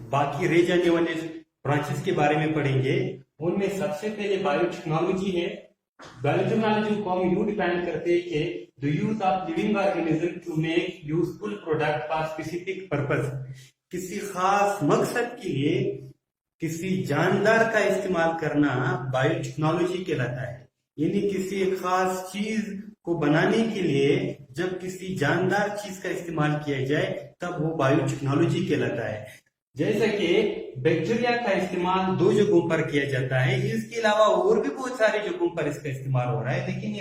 बाकी रह जाने वाले ब्रांचेस के बारे में पढ़ेंगे। उनमें सबसे पहले बायोटेक्नोलॉजी है। बायोटेक्नोलॉजी को हम यूं डिफाइन करते हैं कि the use of living organism to make useful product for specific purpose. किसी खास मकसद के लिए किसी जानदार का इस्तेमाल करना बायोटेक्नोलॉजी कहलाता है। यानी किसी एक खास चीज को बनाने के लिए जब किसी जानदार चीज का इस्तेमाल किया जाए तब वो बायोटेक्नोलॉजी कहलाता है। जैसे कि बैक्टीरिया का इस्तेमाल 2 जगहों पर किया जाता है, इसके अलावा और भी बहुत सारे जगहों पर इसका इस्तेमाल हो रहा है, लेकिन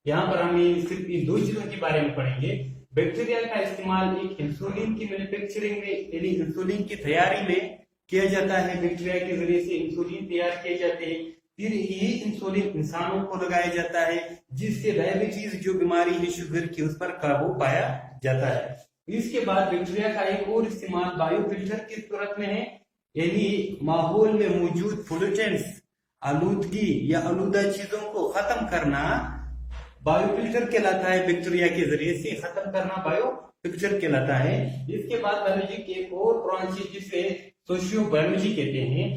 यहाँ पर हम सिर्फ इन 2 चीजों के बारे में पढ़ेंगे। बैक्टीरिया का इस्तेमाल एक इंसुलिन की मैन्युफैक्चरिंग में यानी इंसुलिन की तैयारी में किया जाता है। बैक्टीरिया के जरिए से इंसुलिन तैयार किए जाते हैं, फिर ये इंसुलिन इंसानों को लगाया जाता है, जिससे डायबिटीज जो बीमारी है शुगर की, उस पर काबू पाया जाता है। इसके बाद बैक्टीरिया का एक और इस्तेमाल बायोफिल्टर की सूरत में है, यानी माहौल में मौजूद पोल्यूटेंट्स, आलूदगी या आलूदा चीजों को खत्म करना बायोफिल्टर कहलाता है। बैक्टीरिया के जरिए से खत्म करना बायोफिल्टर कहलाता है। इसके बाद बायोलॉजी की एक और ब्रांच है जिसे सोशियो बायोलॉजी कहते हैं,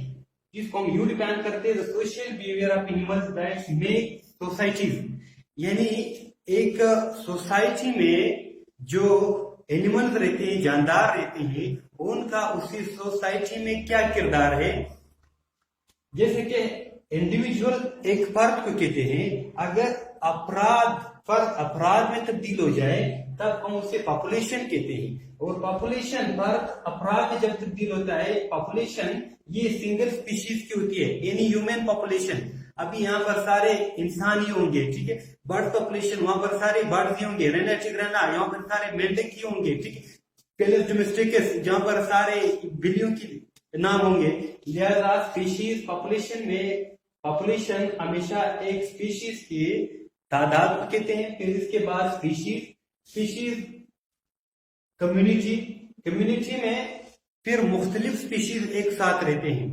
जिसको हम यूं डिफाइन करते हैं, social behaviour of animals that make societies. यानी एक सोसाइटी में जो एनिमल्स रहते हैं, जानदार रहते हैं, उनका उसी सोसाइटी में क्या किरदार है। जैसे कि इंडिविजुअल एक फर्द को कहते हैं, अगर फर्द अपराध में तब्दील हो जाए तब हम उसे पॉपुलेशन कहते हैं, और पॉपुलेशन फर्द अपराध में जब तब्दील होता है, पॉपुलेशन ये सिंगल स्पीशीज की होती है, यानी ह्यूमन पॉपुलेशन। अभी यहाँ पर सारे इंसान ही होंगे, ठीक है। बर्ड पॉपुलेशन, वहां पर सारे बर्ड ही होंगे। रेना टिग्राना, यहाँ पर सारे मेंढक ही होंगे, ठीक है। पेलस डोमेस्टिकस, जहाँ पर सारे बिल्लियों की नाम होंगे। लिहाजा स्पीशीज पॉपुलेशन में पॉपुलेशन हमेशा एक स्पीशीज की तादाद को कहते हैं। फिर इसके बाद स्पीशीज कम्युनिटी में फिर मुख्तलिफ स्पीशीज एक साथ रहते हैं।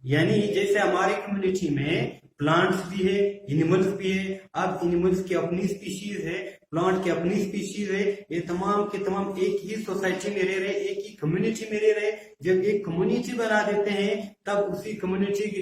यानी जैसे हमारी कम्युनिटी में प्लांट्स भी है, एनिमल्स भी है। अब एनिमल्स की अपनी स्पीशीज है, प्लांट की अपनी स्पीशीज है, ये तमाम के तमाम एक ही सोसाइटी में रह रहे, एक ही कम्युनिटी में रह रहे। जब एक कम्युनिटी बना देते हैं तब उसी कम्युनिटी की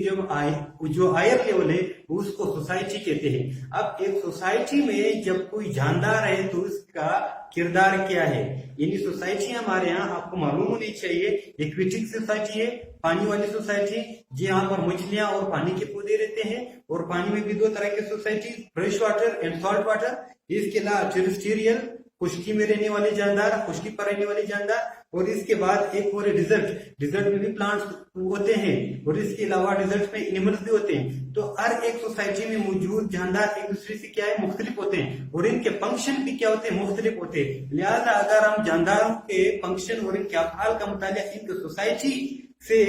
जो हायर लेवल है उसको सोसाइटी कहते हैं। अब एक सोसाइटी में जब कोई जानदार है तो उसका किरदार क्या है। यानी सोसाइटी हमारे यहाँ आपको मालूम होनी चाहिए, एक्वेटिक सोसाइटी है, पानी वाली सोसाइटी, जहाँ पर मछलियां और पानी के पौधे रहते हैं। और पानी में भी 2 तरह की society, fresh water and salt water. इसके अलावा टेरेस्ट्रियल, खुश्की में रहने वाले जानदार, खुश्की पर रहने वाले जानदार। और इसके बाद एक और डिजर्ट में भी प्लांट्स होते हैं, और इसके अलावा डिजर्ट में एनिमल्स भी होते हैं। तो हर एक सोसाइटी में मौजूद जानदार एक दूसरे से क्या है, मुख्तलिफ होते हैं, और इनके फंक्शन भी क्या होते हैं, मुख्तलिफ होते हैं। लिहाजा अगर हम जानदारों के फंक्शन और इनके अफआल का मुतालिया इनके सोसाइटी से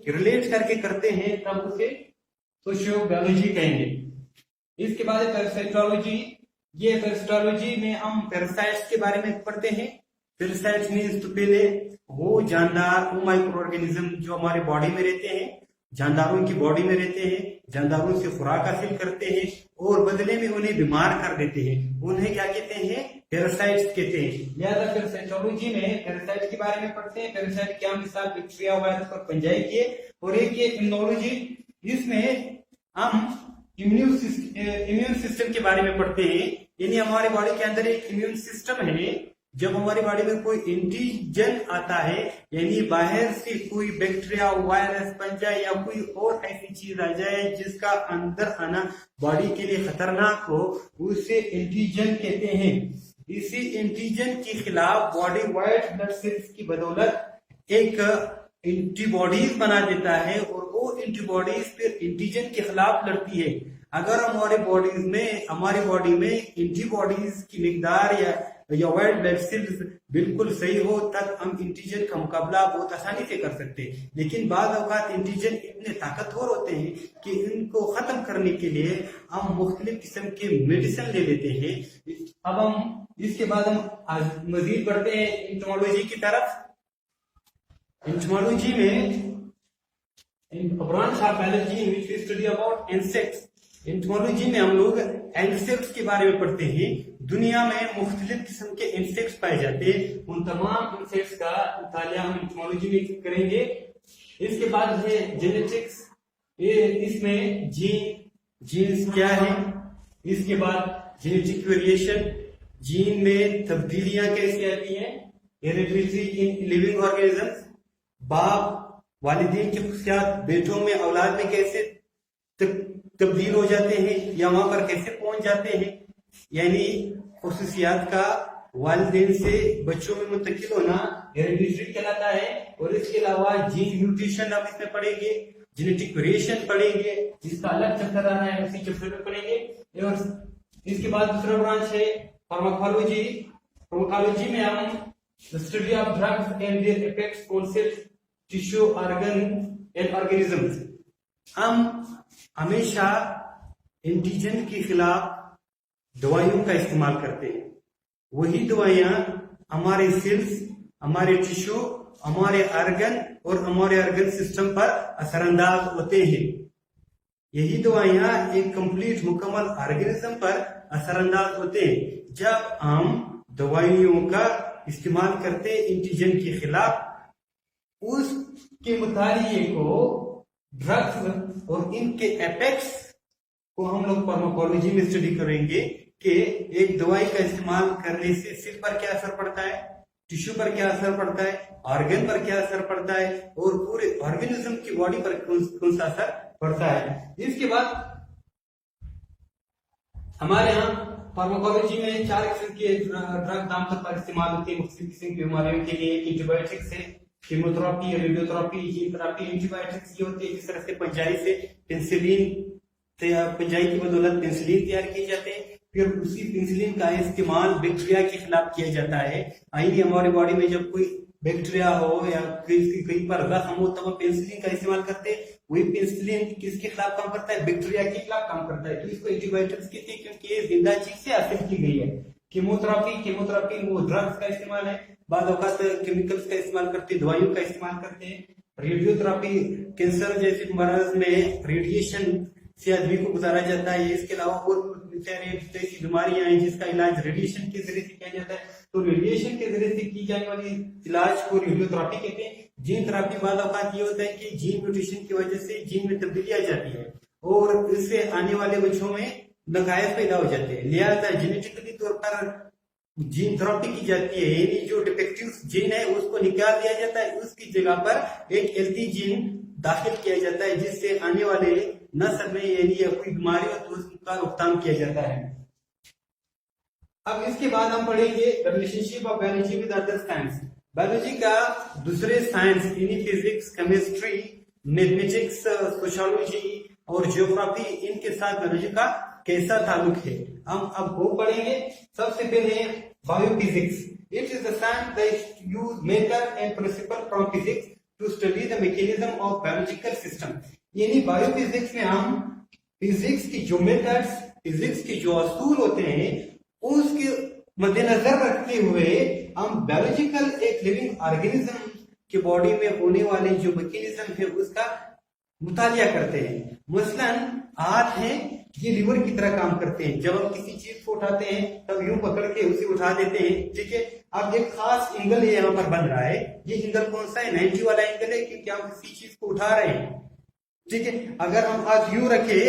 रिलेट करके करते हैं तब उसे सोशियो बायोलॉजी कहेंगे। इसके बाद पैरासाइटोलॉजी। ये पैरासाइटोलॉजी में हम पैरासाइट्स के बारे में पढ़ते हैं। पैरासाइट्स मींस तो पहले वो जानदार, वो माइक्रो ऑर्गेनिज्म जो हमारे बॉडी में रहते हैं, जानदारों की बॉडी में रहते हैं, जानदारों से खुराक हासिल करते हैं और बदले में उन्हें बीमार कर देते हैं। उन्हें क्या कहते हैं, पैरासाइट्स कहते हैं। लिहाजा पैरासाइटोलॉजी में पैरासाइट के बारे में पढ़ते हैं। पैरासाइट क्या मिसाल बैक्टीरिया, वायरस और फंजाई के। और एक ये इम्यूनोलॉजी, इसमें हम इम्यून सिस्टम के बारे में पढ़ते हैं। यानी हमारे बॉडी के अंदर एक इम्यून सिस्टम है। जब हमारी बॉडी में कोई एंटीजन आता है, यानी बाहर से कोई बैक्टीरिया, वायरस, फंजाई या कोई और ऐसी चीज आ जाए जिसका अंदर आना बॉडी के लिए खतरनाक हो, उसे एंटीजन कहते हैं। इसी एंटीजन के खिलाफ बॉडी व्हाइट ब्लड सेल्स की बदौलत एक एंटीबॉडीज बना देता है, और वो एंटीबॉडीज फिर एंटीजन के खिलाफ लड़ती है। अगर हमारी बॉडी में एंटीबॉडीज की मिकदार या व्हाइट ब्लड सेल्स बिल्कुल सही हो तब हम एंटीजन का मुकाबला बहुत आसानी से कर सकते हैं। लेकिन बाद औकात एंटीजन इतने ताकतवर होते हैं कि इनको खत्म करने के लिए हम मुख्तलिफ किस्म के मेडिसिन ले लेते हैं। अब हम इसके बाद हम मजीद बढ़ते हैं एंटोमोलॉजी की तरफ। एंटोमोलॉजी में branch of biology in which we study about insects. Entomology में हम लोग इंसेक्ट्स के बारे में पढ़ते हैं। दुनिया में मुख्तलिफ किस्म के इंसेक्ट्स पाए जाते हैं, उन तमाम इंसेक्ट्स का मुतालिया हम एंटोमोलॉजी में करेंगे। इसके बाद है जेनेटिक्स, ये इसमें जीन्स क्या है, इसके बाद जेनेटिक वेरिएशन, जीन में तब्दीलियां कैसे आती हैं, हेरिडिटी इन लिविंग ऑर्गेनिजम्स, बाप वालिदैन की खुशियात बेटों में औलाद में कैसे तब्दील हो जाते हैं या वहां पर कैसे पहुंच जाते हैं, यानी खुसूसियात का वालिदैन से बच्चों में मुंतकिल होना हेरिडिटी कहलाता है। और इसके अलावा जीन म्यूटेशन आप इसमें पढ़ेंगे, जेनेटिक वेरिएशन पढ़ेंगे, जिसका अलग चैप्टर आ रहा है उसी चैप्टर में पढ़ेंगे। और इसके बाद दूसरा ब्रांच है फार्माकोलॉजी। फार्माकोलॉजी में हम study of drugs and their effects on cells, tissue, organ and organisms. हम हमेशा एंटीजन के खिलाफ दवाइयों का इस्तेमाल करते हैं, वही दवाइयां हमारे सेल्स, हमारे टिश्यू, हमारे ऑर्गन और हमारे ऑर्गन सिस्टम पर असरअंदाज होते हैं। यही दवाइयां एक कंप्लीट मुकम्मल ऑर्गेनिज्म पर असरअंदाज होते हैं। जब हम दवाइयों का इस्तेमाल करते हैं एंटीजन के खिलाफ, उसके मुतालिए को ड्रग्स और इनके इफेक्ट्स को हम लोग फार्माकोलॉजी में स्टडी करेंगे कि एक दवाई का इस्तेमाल करने से सिर पर क्या असर पड़ता है, टिश्यू पर क्या असर पड़ता है, ऑर्गन पर क्या असर पड़ता है और पूरे ऑर्गेनिज्म की बॉडी पर कौन सा असर पड़ता है। इसके बाद हमारे यहाँ फार्माकोलॉजी में 4 किस्म के ड्रग आमतौर पर इस्तेमाल होते हैं मुख्तलिफ किस्म की बीमारियों के लिए। एंटीबायोटिक्स है, chemotherapy, radiotherapy, gene therapy. Antibiotics ये होती है जिस तरह से पंजाई से पेंसिलिन, पंजाई की बदौलत पेंसिलिन तैयार किए जाते हैं, फिर उसी पेंसिलिन का इस्तेमाल बैक्टीरिया के खिलाफ किया जाता है। यानी हमारी बॉडी में जब कोई बैक्टीरिया हो या कहीं पर जख्म हो तब पेंसिलिन का इस्तेमाल करते हैं। वही पेंसिलिन किसके खिलाफ काम करता है, बैक्टीरिया के खिलाफ काम करता है, तो इसको एंटीबायोटिक्स कहते हैं क्योंकि ये जिंदा चीज से हासिल की गई है। कीमोथेरापी वो ड्रग्स का इस्तेमाल है, बाद औकात केमिकल्स का इस्तेमाल करते हैं, दवाइयों का इस्तेमाल करते हैं। रेडियोथेरापी कैंसर जैसे मरज में रेडिएशन से आदमी को गुजारा जाता है। इसके अलावा और ऐसी बीमारियां हैं जिसका इलाज रेडिएशन के जरिए से किया जाता है, तो रेडिएशन के जरिए से की जाने वाली इलाज को रेडियोथेरापी कहते हैं। जीन थेरापी बाद औकात ये होता है कि जीन म्यूटेशन की वजह से जीन में तब्दीली आ जाती है और इससे आने वाले बच्चों में नकायत पैदा हो जाते हैं, लिहाजा जेनेटिकली तौर पर जीन थेरापी की जाती है। यानी जो डिफेक्टिव जीन है उसको निकाल दिया जाता है, उसकी जगह पर एक हेल्थी जीन दाखिल किया जाता है जिससे आने वाले नस्ल में यानी कोई बीमारी हो तो उसका रोकथाम किया जाता है। अब इसके बाद हम पढ़ेंगे relationship of biology with other science. Biology का दूसरे साइंस यानी फिजिक्स, केमिस्ट्री, मैथमेटिक्स, सोशियोलॉजी और जियोग्राफी, इनके साथ बायोलॉजी का कैसा ताल्लुक है हम अब वो पढ़ेंगे। सबसे पहले biophysics. It is the science that use method and principle from physics to study the mechanism of biological system. यानी बायोफिजिक्स में हम फिजिक्स की जो मेथड्स, फिजिक्स के जो असूल होते हैं उसके मद्देनजर रखते हुए हम बायोलॉजिकल एक लिविंग ऑर्गेनिज्म की बॉडी में होने वाले जो मैकेनिज्म है उसका मुतालिया करते हैं। मसलन हाथ है, ये लीवर की तरह काम करते हैं। जब हम किसी चीज को उठाते हैं तब यूं पकड़ के उसे उठा देते हैं, ठीक है। अब एक खास एंगल यहाँ पर बन रहा है, ये एंगल कौन सा है, 90 वाला एंगल है क्योंकि हम किसी चीज को उठा रहे हैं, ठीक है। अगर हम हाथ यूं रखे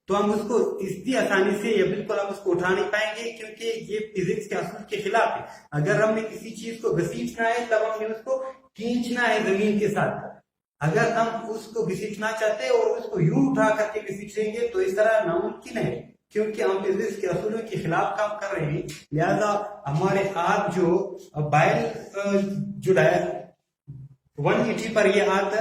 तो हम उसको इतनी आसानी से या बिल्कुल हम उसको उठा नहीं पाएंगे क्योंकि ये फिजिक्स के असूल के खिलाफ है। अगर हमने किसी चीज को घसीटना है तब हमने उसको खींचना है जमीन के साथ। अगर हम उसको घसीटना चाहते हैं और उसको यूं उठा करके घसीटेंगे तो इस तरह नामुमकिन है क्योंकि हम फिजिक्स के असूलों के खिलाफ काम कर रहे हैं। लिहाजा हमारे हाथ जो बाइल जो 180 पर ये हाथ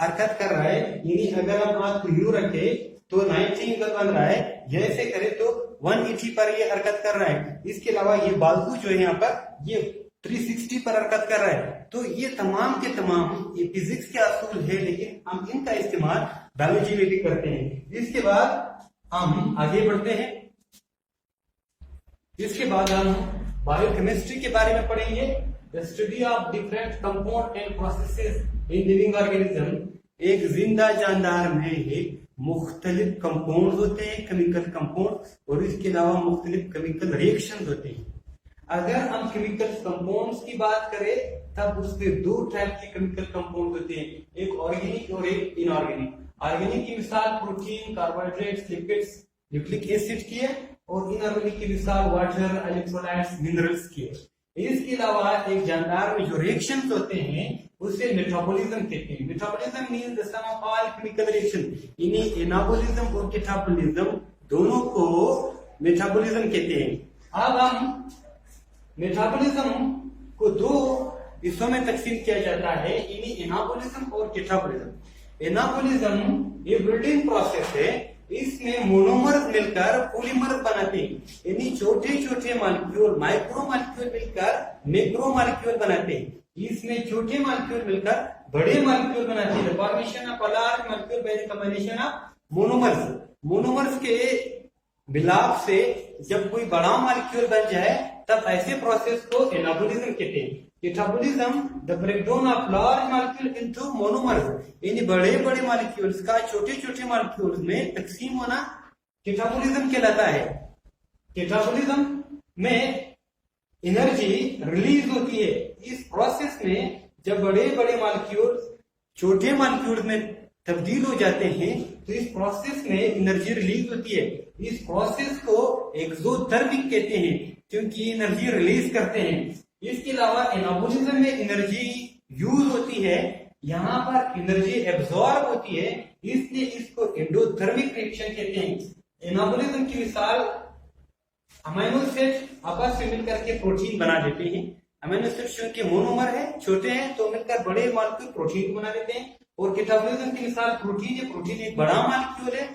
हरकत कर रहा है, यानी अगर हम हाथ को यूं रखे तो 90 एंगल बन रहा है, जैसे करे तो 180 पर ये हरकत कर रहा है। इसके अलावा ये बाजू जो है यहाँ पर ये 360 पर हरकत कर रहा है। तो ये तमाम के तमाम ये फिजिक्स के असूल है, लेकिन हम इनका इस्तेमाल बायोलॉजी में भी करते हैं। इसके बाद हम आगे बढ़ते हैं। इसके बाद हम बायोकेमिस्ट्री के बारे में पढ़ेंगे। The study of different compound and processes in living organism. एक जिंदा जानदार में मुख्तलिफ कंपाउंड होते हैं, केमिकल कंपाउंड, और इसके अलावा मुख्तलिफ केमिकल रिएक्शन होते हैं। अगर हम केमिकल कंपाउंड्स की बात करें तब उसमें दो टाइप के केमिकल कंपाउंड होते हैं, एक ऑर्गेनिक और एक इनऑर्गेनिक। ऑर्गेनिक की मिसाल protein, carbohydrates, lipids, nucleic acid की है, और इनऑर्गेनिक की मिसाल वाटर, इलेक्ट्रोलाइट्स, मिनरल्स की है। इसके अलावा एक जानदार में जो रिएक्शंस होते हैं उसे मेटाबॉलिज्म कहते हैं। Metabolism means the sum of all chemical reaction. इन्हीं एनाबॉलिज्म और कैटाबॉलिज्म दोनों को मेटाबॉलिज्म कहते हैं। अब हम मेटाबॉलिज्म को दो हिस्सों में तकसीम किया जाता है, इन्हीं एनाबॉलिज्म और कैटाबॉलिज्म। एनाबॉलिज्म ये बिल्डिंग प्रोसेस है, इसमें मोनोमर्स मिलकर पॉलीमर्स बनाते हैं, यानी छोटे छोटे मॉलिक्यूल, माइक्रो मॉलिक्यूल मिलकर मैक्रो मॉलिक्यूल बनाते हैं। इसमें छोटे मॉलिक्यूल मिलकर बड़े मॉलिक्यूल बनाते हैं। Formation of large molecule by the combination of monomers. Monomers के मिलाप से जब कोई बड़ा मॉलिक्यूल बन जाए तब ऐसे प्रोसेस को एनाबॉलिज्म कहते हैं। Catabolism the breakdown of large molecule into monomers, यानी बड़े बड़े मॉलिक्यूल्स का छोटे छोटे मॉलिक्यूल्स में तकसीम होना कैटाबॉलिज्म कहलाता है। कैटाबॉलिज्म में एनर्जी रिलीज होती है। इस प्रोसेस में जब बड़े बड़े मॉलिक्यूल छोटे मॉलिक्यूल में तब्दील हो जाते हैं तो इस प्रोसेस में एनर्जी रिलीज होती है। इस प्रोसेस को एक्सोथर्मिक कहते हैं क्योंकि एनर्जी रिलीज करते हैं। इसके अलावा एनाबॉलिज्म में एनर्जी यूज होती है, यहाँ पर एनर्जी एब्सॉर्ब होती है, इसलिए इसको एंडोथर्मिक रिएक्शन कहते हैं। एनाबॉलिज्म की मिसाल अमीनो एसिड आपस में मिलकर के प्रोटीन बना देते हैं। अमीनो एसिड चूंकि मोनोमर है, छोटे हैं, तो मिलकर बड़े मॉलिक्यूल प्रोटीन को बना देते हैं। और कैटाबॉलिज्म की मिसाल प्रोटीन है, प्रोटीन एक बड़ा मॉलिक्यूल है,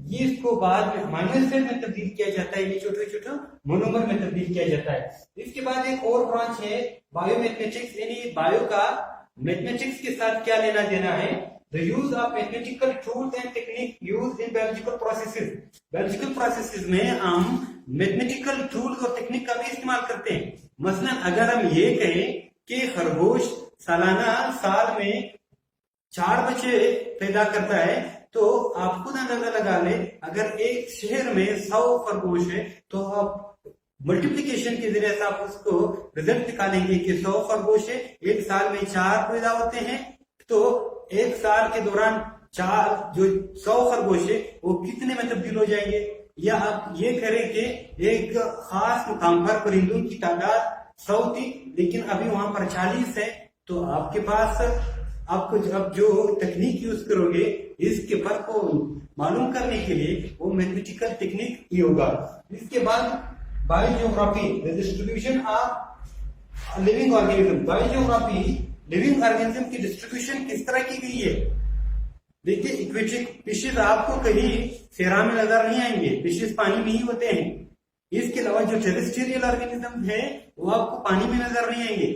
ये इसको बाद में अमीनो एसिड में तब्दील किया जाता है, ये छोटे छोटे मोनोमर में तब्दील किया जाता है। इसके बाद एक और ब्रांच है बायोमैथमेटिक्स, यानी बायो का मैथमेटिक्स के साथ क्या लेना देना है। The use of mathematical tools and technique use in biological processes. Biological processes में हम मैथमेटिकल टूल्स और टेक्निक का भी इस्तेमाल करते हैं। मसलन अगर हम ये कहें कि खरगोश सालाना साल में 4 बच्चे पैदा करता है, तो आप खुद अंदाजा लगा ले, अगर एक शहर में 100 खरगोश है तो आप मल्टीप्लिकेशन के जरिए से आप उसको रिजल्ट निकालेंगे कि 100 खरगोश है, एक साल में 4 पैदा होते हैं, तो एक साल के दौरान 4 जो 100 खरगोश है वो कितने में तब्दील हो जाएंगे। या आप ये करें कि एक खास मुकाम पर परिंदों की तादाद 100 थी लेकिन अभी वहां पर 40 है, तो आपके पास आपको जब जो तकनीक यूज करोगे इसके फर्क को मालूम करने के लिए वो मैथमेटिकल टेक्निक ही होगा। इसके बाद biogeography, the distribution of living organism. Biogeography living organism की डिस्ट्रीब्यूशन किस तरह की गई है। देखिए एक्वेटिक फिशेज आपको कहीं सेरा में नजर नहीं आएंगे, फिशेज पानी में ही होते हैं। इसके अलावा जो टेरेस्ट्रियल ऑर्गेनिज्म है वो आपको पानी में नजर नहीं आएंगे।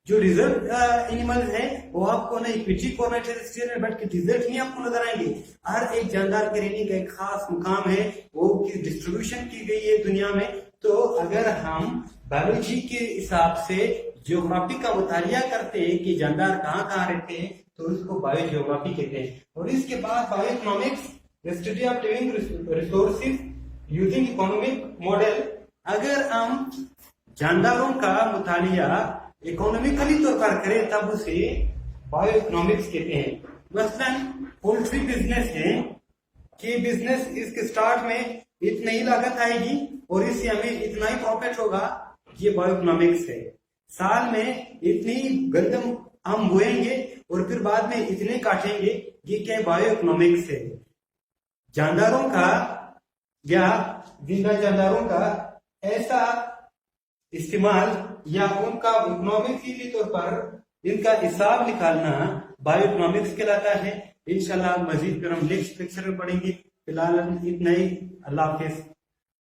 जो रिजर्व एनिमल्स है वो आपको ना एक्वेटिक और टेरेस्ट्रियल बट डिजर्ट में आपको नजर आएंगे। हर एक जानदार के रहने का एक खास मुकाम है, वो की डिस्ट्रीब्यूशन की गई है दुनिया में। तो अगर हम बायोलॉजी के हिसाब से जियोग्राफी का मुतालिया करते हैं कि जानदार कहाँ कहाँ रहते हैं तो उसको बायो जियोग्राफी कहते हैं। और इसके बाद bio economics, the study of living resources using economic model. अगर हम जानदारों का मुतालिया इकोनॉमिकली तौर पर करें तब उसे बायो इकोनॉमिक्स कहते हैं। मसलन पोल्ट्री बिजनेस है कि बिजनेस इसके स्टार्ट में इतनी ही लागत आएगी और इससे हमें इतना ही प्रॉफिट होगा, ये बायो इकोनॉमिक्स है। साल में इतनी गंदम हम बोएंगे और फिर बाद में इतने काटेंगे, ये क्या बायो इकोनॉमिक्स है। जानदारों का या जिंदा जानदारों का ऐसा इस्तेमाल या उनका इकोनॉमिक तौर पर इनका हिसाब निकालना बायो इकोनॉमिक्स कहलाता है। इंशाल्लाह मजीद फिर हम नेक्स्ट लेक्चर में पढ़ेंगे। फिलहाल इतना ही, अल्लाह हाफिज।